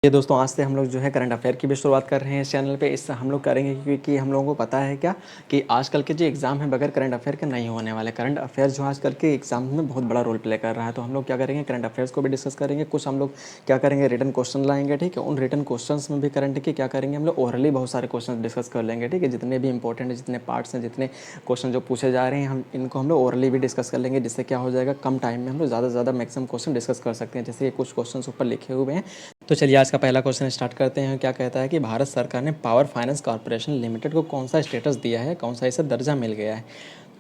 ये दोस्तों आज से हम लोग जो है करंट अफेयर की भी शुरुआत कर रहे हैं इस चैनल पे। इससे हम लोग करेंगे क्योंकि हम लोगों को पता है क्या कि आजकल के जो एग्ज़ाम है बगैर करंट अफेयर के नहीं होने वाले। करंट अफेयर जो आजकल के एग्जाम में बहुत बड़ा रोल प्ले कर रहा है, तो हम लोग क्या करेंगे करंट अफेयर्स को भी डिस्कस करेंगे। कुछ हम लोग क्या करेंगे रिटन क्वेश्चन लाएंगे, ठीक है। उन रिटन क्वेश्चन में भी करंट के क्या करेंगे हम लोग ओरली बहुत सारे क्वेश्चन डिस्कस कर लेंगे, ठीक है। जितने भी इंपॉर्टेंट जितने पार्ट्स हैं, जितने क्वेश्चन जो पूछे जा रहे हैं हम इनको हम लोग ओरली भी डिस्कस कर लेंगे, जिससे क्या हो जाएगा कम टाइम में हम लोग ज़्यादा से ज़्यादा मैक्सिमम क्वेश्चन डिस्कस कर सकते हैं। जैसे ये कुछ क्वेश्चन ऊपर लिखे हुए हैं, तो चलिए आज का पहला क्वेश्चन स्टार्ट करते हैं। क्या कहता है कि भारत सरकार ने पावर फाइनेंस कॉर्पोरेशन लिमिटेड को कौन सा स्टेटस दिया है, कौन सा इसे दर्जा मिल गया है।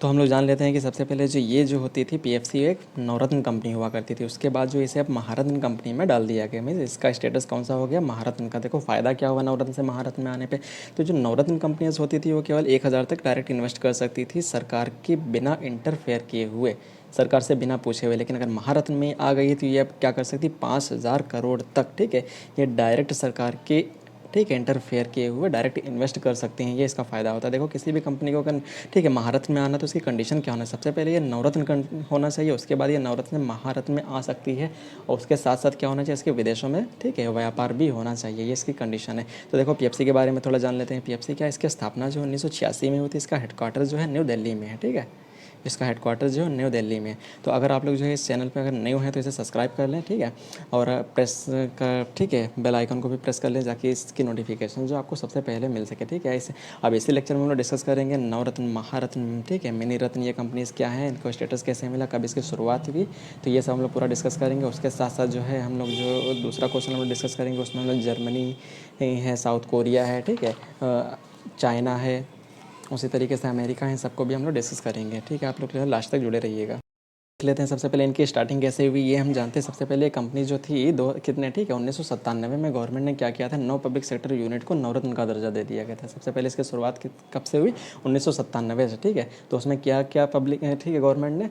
तो हम लोग जान लेते हैं कि सबसे पहले जो ये जो होती थी पीएफसी एक नवरत्न कंपनी हुआ करती थी, उसके बाद जो इसे अब महारत्न कंपनी में डाल दिया गया। मीन्स इसका स्टेटस कौन सा हो गया महारत्न का। देखो फ़ायदा क्या हुआ नवरत्न से महारत्न में आने पे। तो जो नवरत्न कंपनियाँ होती थी वो केवल 1,000 तक डायरेक्ट इन्वेस्ट कर सकती थी सरकार की बिना इंटरफेयर किए हुए, सरकार से बिना पूछे हुए। लेकिन अगर महारत्न में आ गई तो ये अब क्या कर सकती 5,000 करोड़ तक, ठीक है। ये डायरेक्ट सरकार के, ठीक है, इंटरफेयर किए हुए डायरेक्ट इन्वेस्ट कर सकते हैं। ये इसका फ़ायदा होता है। देखो किसी भी कंपनी को अगर, ठीक है, महारत्न में आना तो उसकी कंडीशन क्या होना है, सबसे पहले ये नवरत्न होना चाहिए, उसके बाद ये नवरत्न महारत्न में आ सकती है, और उसके साथ साथ क्या होना चाहिए इसके विदेशों में, ठीक है, व्यापार भी होना चाहिए। ये इसकी कंडीशन है। तो देखो पीएफसी के बारे में थोड़ा जान लेते हैं। पीएफसी क्या है, इसकी स्थापना जो 1986 में हुई थी। इसका हेडक्वार्टर जो है न्यू दिल्ली में है, ठीक है। इसका हेडक्वार्टर जो है न्यू दिल्ली में। तो अगर आप लोग जो है इस चैनल पे अगर न्यू हैं तो इसे सब्सक्राइब कर लें, ठीक है। और प्रेस कर, ठीक है, बेल आइकन को भी प्रेस कर लें ताकि इसकी नोटिफिकेशन जो आपको सबसे पहले मिल सके, ठीक है। इसे अब इसी लेक्चर में हम लोग डिस्कस करेंगे नवरत्न महारत्न, ठीक है, मिनी रत्न ये कंपनीज क्या है, इनको स्टेटस कैसे मिला, कब इसकी शुरुआत हुई, तो ये सब हम लोग पूरा डिस्कस करेंगे। उसके साथ साथ जो है हम लोग जो दूसरा क्वेश्चन हम लोग डिस्कस करेंगे उसमें हम लोग जर्मनी है, साउथ कोरिया है, ठीक है, चाइना है, उसी तरीके से अमेरिका है, सबको भी हम लोग डिस्कस करेंगे, ठीक है। आप लोग लास्ट तक जुड़े रहिएगा। देख लेते हैं सबसे पहले इनकी स्टार्टिंग कैसे हुई, ये हम जानते हैं। सबसे पहले कंपनी जो थी दो कितने, ठीक है, 1997 में गवर्नमेंट ने क्या किया था, 9 पब्लिक सेक्टर यूनिट को नवरत्न का दर्जा दे दिया गया था। सबसे पहले इसकी शुरुआत कब से हुई, 1997 से, ठीक है। तो उसमें क्या क्या पब्लिक, ठीक है, गवर्नमेंट ने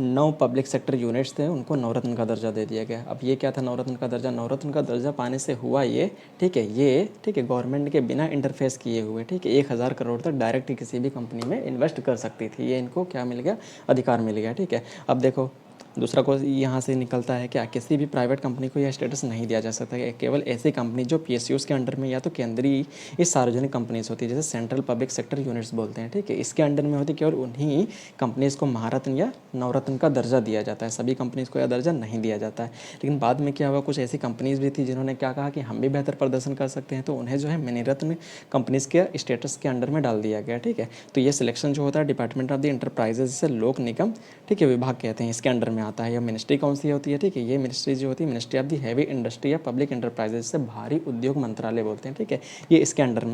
9 पब्लिक सेक्टर यूनिट्स थे उनको नवरत्न का दर्जा दे दिया गया। अब ये क्या था नवरत्न का दर्जा, नवरत्न का दर्जा पाने से हुआ ये, ठीक है, ये, ठीक है, गवर्नमेंट के बिना इंटरफेस किए हुए, ठीक है, 1,000 करोड़ तक डायरेक्ट किसी भी कंपनी में इन्वेस्ट कर सकती थी। ये इनको क्या मिल गया, अधिकार मिल गया, ठीक है। अब देखो दूसरा क्वेश्चन यहाँ से निकलता है क्या, किसी भी प्राइवेट कंपनी को यह स्टेटस नहीं दिया जा सकता है। केवल ऐसी कंपनी जो पीएसयूज़ के अंडर में या तो केंद्रीय इस सार्वजनिक कंपनीज होती है, जैसे सेंट्रल पब्लिक सेक्टर यूनिट्स बोलते हैं, ठीक है, इसके अंडर में होती, केवल उन्हीं कंपनीज़ को महारत्न या नवरत्न का दर्जा दिया जाता है। सभी कंपनीज़ को यह दर्जा नहीं दिया जाता है। लेकिन बाद में क्या हुआ, कुछ ऐसी कंपनीज़ भी थी जिन्होंने क्या कहा कि हम भी बेहतर प्रदर्शन कर सकते हैं, तो उन्हें जो है मिनीरत्न कंपनीज़ के स्टेटस के अंडर में डाल दिया गया, ठीक है। तो ये सिलेक्शन जो होता है डिपार्टमेंट ऑफ द इंटरप्राइजेज, जिसे लोक निगम, ठीक है, विभाग कहते हैं, इसके अंडर में आता है। यह मिनिस्ट्री कौन सी होती है, ठीक है, ये मिनिस्ट्री जो होती है ministry of the heavy industry या पब्लिक इंटरप्राइजेज, से भारी उद्योग मंत्रालय बोलते हैं, ठीक है। ये इसके अंडर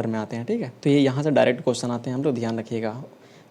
में आते हैं, ठीक है। तो ये यहाँ से डायरेक्ट क्वेश्चन आते हैं, हम लोग ध्यान रखिएगा।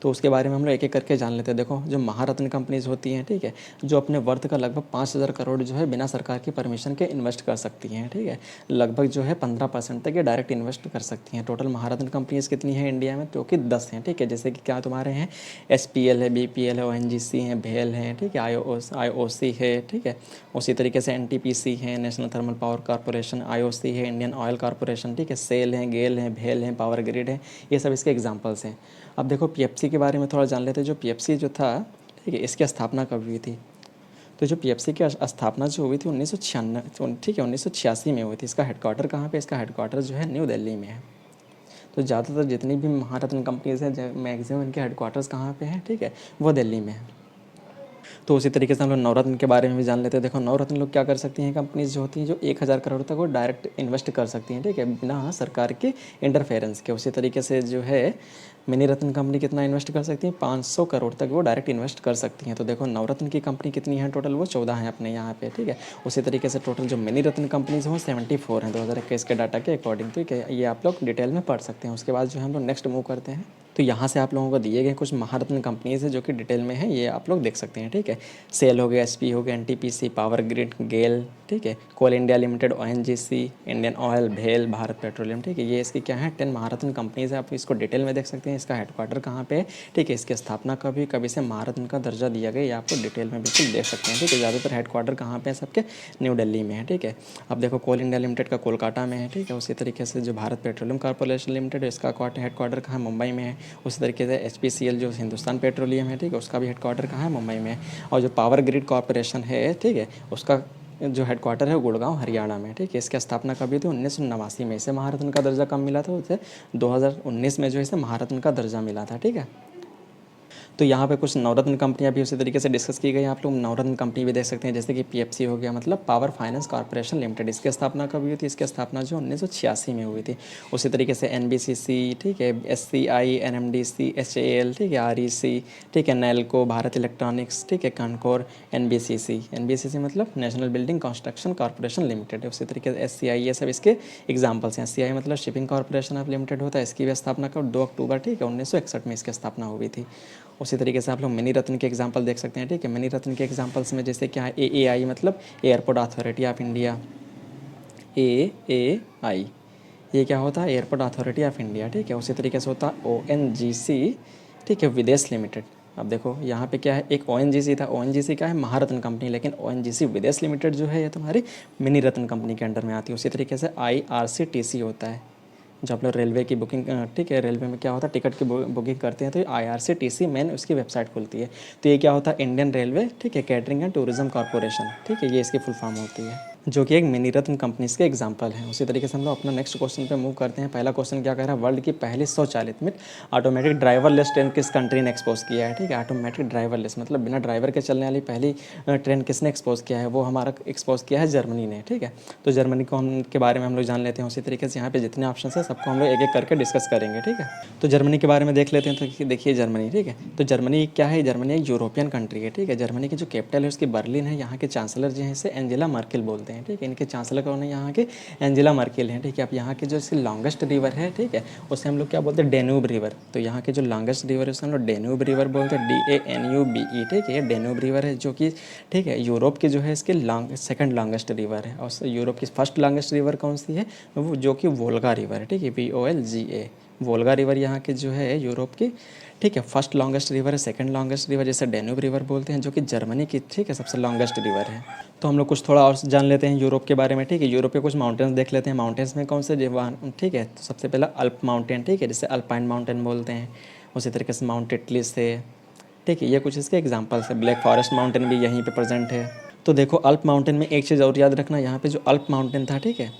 तो उसके बारे में हम लोग एक एक करके जान लेते हैं। देखो जो महारत्न कंपनीज होती हैं, ठीक है, जो अपने वर्थ का लगभग 5,000 करोड़ जो है बिना सरकार की परमिशन के इन्वेस्ट कर सकती हैं, ठीक है। लगभग जो है 15% तक ये डायरेक्ट इन्वेस्ट कर सकती हैं। टोटल महारत्न कंपनीज कितनी है इंडिया में, तो कि 10 हैं, ठीक है। जैसे कि क्या तुम्हारे हैं, SPL है, BPL है, ONGC है, भेल है, ठीक है, IOC है, ठीक है। उसी तरीके से NTPC है, national thermal power corporation, IOC है, इंडियन ऑयल कॉरपोरेशन, ठीक है, सेल है, गेल है, भेल है, पावर ग्रिड है, ये सब इसके एग्जाम्पल्स हैं। अब देखो पीएफसी के बारे में थोड़ा जान लेते हैं। जो पीएफसी जो था, ठीक है, इसकी स्थापना कब हुई थी। तो जो पीएफसी की स्थापना जो हुई थी 1996, ठीक है, 1986 में हुई थी। इसका हेडक्वार्टर कहाँ पे, इसका हेडक्वार्टर जो है न्यू दिल्ली में है। तो ज़्यादातर जितनी भी महारत्न कंपनीज हैं मैक्सिमम इनके हेडक्वार्टर्स कहाँ पे हैं, ठीक है, वो दिल्ली में है। तो उसी तरीके से हम लोग नवरत्न के बारे में भी जान लेते हैं। देखो नवरत्न लोग क्या कर सकती हैं, कंपनीज जो होती हैं जो 1,000 करोड़ तक वो डायरेक्ट इन्वेस्ट कर सकती हैं, ठीक है, बिना सरकार के इंटरफेरेंस के। उसी तरीके से जो है मिनी रत्न कंपनी कितना इन्वेस्ट कर सकती है, 500 करोड़ तक वो डायरेक्ट इन्वेस्ट कर सकती हैं। तो देखो नवरत्न की कंपनी कितनी है टोटल, वो 14 हैं अपने यहाँ पे, ठीक है। उसी तरीके से टोटल जो मिनी रत्न कंपनीज हैं वो 74 हैं 2021 के डाटा के अकॉर्डिंग, ठीक है। ये आप लोग डिटेल में पढ़ सकते हैं। उसके बाद जो है हम लोग नेक्स्ट मूव करते हैं। तो यहाँ से आप लोगों को दिए गए कुछ महारत्न कंपनीज है जो कि डिटेल में है, ये आप लोग देख सकते हैं, ठीक है। सेल हो गया, SP हो गया, NTPC, पावर ग्रिड, गेल, ठीक है, coal India limited, ONGC, Indian oil, भेल, भारत पेट्रोलियम, ठीक है। ये इसकी क्या है 10 महारत्न कंपनीज है। आप इसको डिटेल में देख सकते हैं। इसका हेडक्वार्टर कहाँ पे है, ठीक है, इसकी स्थापना कभी कभी से महारत्न का दर्जा दिया गया, ये आपको डिटेल में बिल्कुल देख सकते हैं, ठीक है। ज़्यादातर हेडक्वार्टर कहाँ पे है सबके, न्यू दिल्ली में है, ठीक है। अब देखो कोल इंडिया लिमिटेड का कोलकाता में है, ठीक है। उसी तरीके से जो भारत पेट्रोलियम कॉर्पोरेशन लिमिटेड है इसका हेडक्वार्टर कहाँ है, मुंबई में है। उसी तरीके से HPCL जो हिंदुस्तान पेट्रोलियम है, ठीक है, उसका भी हेडक्वार्टर कहाँ है, मुंबई में है। और जो पावर ग्रिड कॉर्पोरेशन है, ठीक है, उसका जो हेडक्वार्टर है गुड़गांव हरियाणा में, ठीक है। इसकी स्थापना कब हुई थी? 1989 में। इसे महारत्न का दर्जा कब मिला था? उसे 2019 में जो है इसे महारत्न का दर्जा मिला था, ठीक है। तो यहाँ पे कुछ नवरत्न कंपनियाँ भी उसी तरीके से डिस्कस की गई। आप लोग नवरत्न कंपनी भी देख सकते हैं, जैसे कि पीएफसी हो गया, मतलब पावर फाइनेंस कॉर्पोरेशन लिमिटेड। इसकी स्थापना कब हुई थी? इसकी स्थापना जो 1986 में हुई थी। उसी तरीके से एनबीसीसी, ठीक है, एससीआई, एनएमडीसी, एचएएल, ठीक है, आरईसी, ठीक है, नेल्को, भारत इलेक्ट्रॉनिक्स, ठीक है, कनकोर, एनबीसीसी। एनबीसीसी मतलब national building construction corporation limited है। उसी तरीके से एससीआई, ये सब इसके एग्जाम्पल्स हैं। एससीआई मतलब शिपिंग कॉर्पोरेशन ऑफ लिमिटेड होता है। इसकी भी स्थापना कब? 2 अक्टूबर, ठीक है, 1961 में इसकी स्थापना हुई थी। उसी तरीके से आप लोग मिनी रत्न के एग्जांपल देख सकते हैं, ठीक है। मिनी रत्न के एग्जांपल्स में जैसे क्या है, एएआई मतलब airport authority of India, AAI, ये क्या होता है? एयरपोर्ट अथॉरिटी ऑफ इंडिया, ठीक है। उसी तरीके से होता है ओएनजीसी, ठीक है, विदेश लिमिटेड। अब देखो यहाँ पे क्या है, एक ओएनजीसी था, ओएनजीसी क्या है? महारत्न कंपनी, लेकिन ओएनजीसी विदेश लिमिटेड जो है ये तुम्हारी मिनी रत्न कंपनी के अंडर में आती है। उसी तरीके से आईआरसीटीसी होता है, जो आप लोग रेलवे की बुकिंग, ठीक है, रेलवे में क्या होता है, टिकट की बुकिंग करते हैं तो आईआरसीटीसी मेन उसकी वेबसाइट खुलती है। तो ये क्या होता है? इंडियन रेलवे, ठीक है, कैटरिंग एंड टूरिज्म कॉर्पोरेशन, ठीक है, ये इसकी फुल फॉर्म होती है, जो कि एक मिनी रत्न कंपनीज के एग्जांपल हैं। उसी तरीके से हम लोग अपना नेक्स्ट क्वेश्चन पे मूव करते हैं। पहला क्वेश्चन क्या कह रहा है? वर्ल्ड की पहली स्वचालित ऑटोमेटिक ड्राइवरलेस ट्रेन किस कंट्री ने एक्सपोज किया है, ठीक है। ऑटोमेटिक ड्राइवरलेस मतलब बिना ड्राइवर के चलने वाली पहली ट्रेन किसने एक्सपोज किया है? वो हमारा एक्सपोज किया है जर्मनी ने, ठीक है। तो जर्मनी को हम के बारे में हम लोग जान लेते हैं। उसी तरीके से यहाँ पे जितने ऑप्शन है सबको हम लोग एक एक करके डिस्कस करेंगे, ठीक है। तो जर्मनी के बारे में देख लेते हैं। तो देखिए जर्मनी, ठीक है, तो जर्मनी क्या है? जर्मनी एक यूरोपियन कंट्री है, ठीक है। जर्मनी की जो कैपिटल है उसकी बर्लिन है। यहाँ के चांसलर जो है इसे एंजेला मर्केल बोलते हैं, ठीक है। इनके चांसलर कौन है? यहाँ के एंजेला मर्केल हैं, ठीक है। अब यहाँ के जो इसकी लॉन्गेस्ट रिवर है, ठीक है, उसे हम लोग क्या बोलते हैं? Danube river. तो यहाँ के जो लॉन्गेस्ट रिवर है उसे हम लोग डेन्यूब रिवर बोलते हैं, DANUBE, ठीक है। ये डेन्यूब रिवर है जो कि, ठीक है, यूरोप की जो है इसके सेकंड लॉन्गेस्ट रिवर है। और यूरोप की फर्स्ट लॉन्गेस्ट रिवर कौन सी है? वो जो कि वोल्गा रिवर है, ठीक है, VOLGA। वोल्गा रिवर यहाँ के जो है यूरोप की, ठीक है, फर्स्ट लॉन्गेस्ट रिवर है। सेकंड लॉन्गेस्ट रिवर जैसे डेन्यूब रिवर बोलते हैं, जो कि जर्मनी की, ठीक है, सबसे लॉन्गेस्ट रिवर है। तो हम लोग कुछ थोड़ा और जान लेते हैं यूरोप के बारे में, ठीक है। यूरोप के कुछ माउंटेन्स देख लेते हैं। माउंटेन्स में कौन से, ठीक है, तो सबसे पहला अल्प माउंटेन, ठीक है, जिसे अल्पाइन माउंटेन बोलते हैं। उसी तरीके से माउंट एटलिस है, ठीक है, ये कुछ इसके एग्जाम्पल्स है। ब्लैक फॉरेस्ट माउंटेन भी यहीं पर प्रेजेंट है। तो देखो अल्प माउंटेन में एक चीज़ और याद रखना, यहाँ पे जो अल्प माउंटेन था, ठीक है,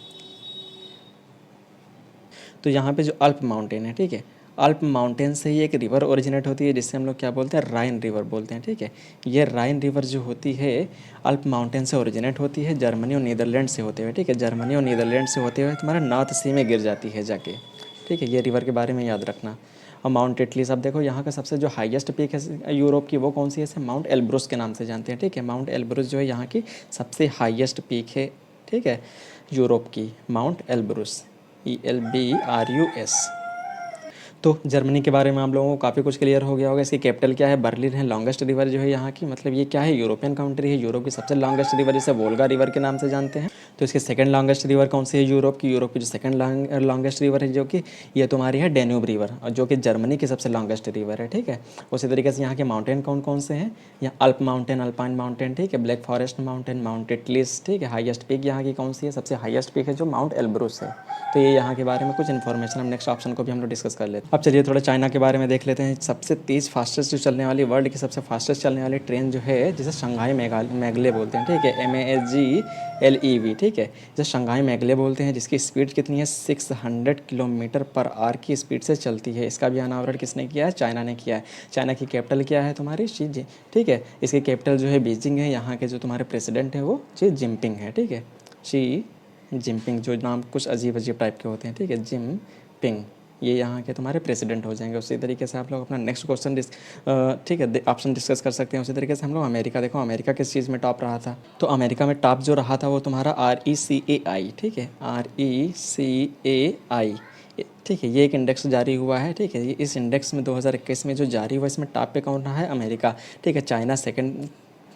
तो यहाँ पे जो अल्प माउंटेन है, ठीक है, अल्प माउंटेन से ही एक रिवर ओरिजिनेट होती है जिससे हम लोग क्या बोलते हैं? राइन रिवर बोलते हैं, ठीक है। ये राइन रिवर जो होती है अल्प माउंटेन से ओरिजिनेट होती है, जर्मनी और नीदरलैंड से होते हुए, ठीक है, जर्मनी और नीदरलैंड से होते हुए तुम्हारे नॉर्थ सी में गिर जाती है जाके, ठीक है। ये रिवर के बारे में याद रखना। और माउंट एटलीस, अब देखो यहाँ का सबसे जो हाईएस्ट पीक है यूरोप की वो कौन सी है? इसे माउंट एल्ब्रुस के नाम से जानते हैं, ठीक है। माउंट एल्ब्रुस जो है यहाँ की सबसे हाईएस्ट पीक है, ठीक है, यूरोप की, माउंट एल्ब्रुस, ELBRUS। तो जर्मनी के बारे में आप लोगों को काफ़ी कुछ क्लियर हो गया होगा। इसकी कैपिटल क्या है? बर्लिन है। लॉन्गेस्ट रिवर जो है यहाँ की, मतलब ये क्या है? यूरोपियन कंट्री है। यूरोप की सबसे लॉन्गेस्ट रिवर जिसे वोल्गा रिवर के नाम से जानते हैं। तो इसकी सेकंड लॉन्गेस्ट रिवर कौन सी है यूरोप की? यूरोप की जो सेकंड लॉन्गेस्ट रिवर है जो कि ये तुम्हारी है डेन्यूब रिवर, और जो कि जर्मनी की सबसे लॉन्गेस्ट रिवर है, ठीक है। उसी तरीके से यहाँ के माउंटेन कौन कौन से हैं? यहाँ अल्प माउंटेन, अल्पाइन माउंटेन, ठीक है, black forest mountain, mount at least, ठीक है। हाईएस्ट पीक यहाँ की कौन सी है? सबसे हाईएस्ट पीक है जो माउंट एल्ब्रुस है। तो ये यहाँ के बारे में कुछ इन्फॉर्मेशन, हम नेक्स्ट ऑप्शन को भी हम लोग डिस्कस कर लेते हैं। अब चलिए थोड़ा चाइना के बारे में देख लेते हैं। सबसे तेज़ फास्टेस्ट जो चलने वाली, वर्ल्ड की सबसे फास्टेस्ट चलने वाली ट्रेन जो है जिसे शंघाई मैगले बोलते हैं, ठीक है, MASGLEV, ठीक है, जिसे शंघाई मैगले बोलते हैं, जिसकी स्पीड कितनी है? 600 किलोमीटर पर आवर की स्पीड से चलती है। इसका भी अनावरण किसने किया है? चाइना ने किया है। चाइना की कैपिटल क्या है तुम्हारी? शी, ठीक है, इसकी कैपिटल जो है बीजिंग है। यहाँ के जो तुम्हारे प्रेसिडेंट हैं वो शी जिनपिंग है, ठीक है, शी जिनपिंग, जो नाम कुछ अजीब अजीब टाइप के होते हैं, ठीक है, जिनपिंग, ये यहाँ के तुम्हारे प्रेसिडेंट हो जाएंगे। उसी तरीके से आप लोग अपना नेक्स्ट क्वेश्चन ठीक है, ऑप्शन डिस्कस कर सकते हैं। उसी तरीके से हम लोग अमेरिका, देखो अमेरिका किस चीज़ में टॉप रहा था? तो अमेरिका में टॉप जो रहा था वो तुम्हारा RECAI, ठीक है, RECAI, ठीक है, ये एक इंडेक्स जारी हुआ है, ठीक है। ये इस इंडेक्स में 2021 में जो जारी हुआ, इसमें टॉप पे कौन रहा है? अमेरिका, ठीक है। चाइना सेकंड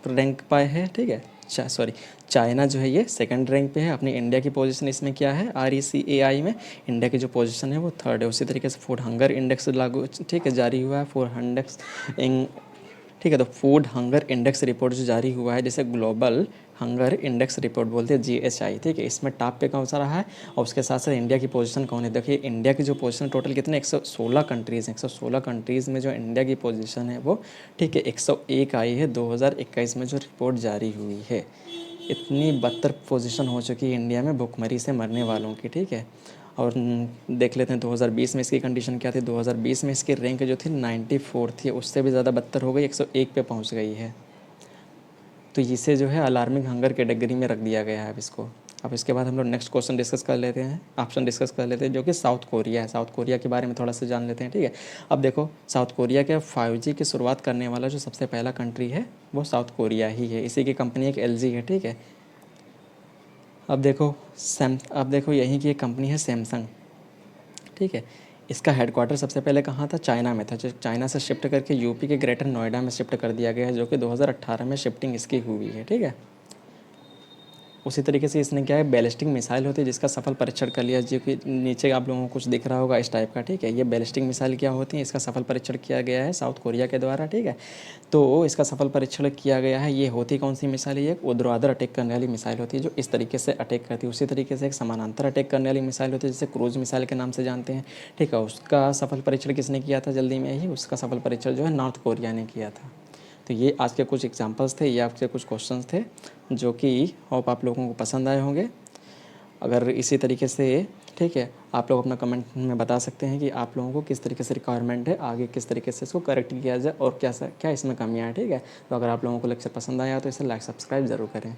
रैंक पर है, ठीक है, सॉरी, चाइना जो है ये सेकंड रैंक पे है। अपनी इंडिया की पोजीशन इसमें क्या है? RECAI में इंडिया की जो पोजीशन है वो थर्ड है। उसी तरीके से फूड हंगर इंडेक्स लागू, ठीक है, जारी हुआ है, फूड इंडेक्स, ठीक है। तो फूड हंगर इंडेक्स रिपोर्ट जो जारी हुआ है, जैसे ग्लोबल हंगर इंडेक्स रिपोर्ट बोलते हैं, GHI, ठीक है, इसमें टॉप पे कौन सा रहा है? और उसके साथ साथ इंडिया की पोजीशन कौन है? देखिए इंडिया की जो पोजीशन टोटल कितने, 116 कंट्रीज़ हैं। 116 कंट्रीज़ में जो इंडिया की पोजीशन है वो, ठीक है, 101 आई है 2021 में जो रिपोर्ट जारी हुई है, इतनी बदतर पोजीशन हो चुकी है इंडिया में भुखमरी से मरने वालों की, ठीक है। और देख लेते हैं 2020 में इसकी कंडीशन क्या थी। 2020 में इसकी रैंक जो थी 94 थी, उससे भी ज़्यादा बदतर हो गई, 101 पे पहुंच गई है। तो इसे जो है अलार्मिंग हंगर कैटेगरी में रख दिया गया है अब इसको। अब इसके बाद हम लोग नेक्स्ट क्वेश्चन डिस्कस कर लेते हैं, ऑप्शन डिस्कस कर लेते हैं, जो कि साउथ कोरिया है। साउथ कोरिया के बारे में थोड़ा सा जान लेते हैं, ठीक है। अब देखो, साउथ कोरिया के 5G की शुरुआत करने वाला जो सबसे पहला कंट्री है वो साउथ कोरिया ही है। इसी की कंपनी एक LG है, ठीक है। अब देखो यहीं की एक कंपनी है सैमसंग, ठीक है। इसका हेडक्वार्टर सबसे पहले कहाँ था, चाइना में था, जो चाइना से शिफ्ट करके यूपी के ग्रेटर नोएडा में शिफ्ट कर दिया गया है, जो कि 2018 में शिफ्टिंग इसकी हुई है, ठीक है। उसी तरीके से इसने क्या है, बैलिस्टिक मिसाइल होती है जिसका सफल परीक्षण कर लिया, जो कि नीचे आप लोगों को कुछ दिख रहा होगा इस टाइप का, ठीक है। ये बैलिस्टिक मिसाइल क्या होती है, इसका सफल परीक्षण किया गया है साउथ कोरिया के द्वारा, ठीक है। तो इसका सफल परीक्षण किया गया है। ये होती कौन सी मिसाइल है, ये एक ऊर्ध्वाधर अटैक करने वाली मिसाइल होती है जो इस तरीके से अटैक करती है। उसी तरीके से एक समानांतर अटैक करने वाली मिसाइल होती है जिसे क्रूज मिसाइल के नाम से जानते हैं, ठीक है। उसका सफल परीक्षण किसने किया था जल्दी में ही, उसका सफल परीक्षण जो है नॉर्थ कोरिया ने किया था। तो ये आज के कुछ एग्जांपल्स थे, ये आपके कुछ क्वेश्चंस थे जो कि होप आप लोगों को पसंद आए होंगे। अगर इसी तरीके से, ठीक है, आप लोग अपना कमेंट में बता सकते हैं कि आप लोगों को किस तरीके से रिक्वायरमेंट है, आगे किस तरीके से इसको करेक्ट किया जाए और क्या क्या इसमें कमियाँ हैं, ठीक है। तो अगर आप लोगों को लेक्चर पसंद आया तो इसे लाइक सब्सक्राइब ज़रूर करें।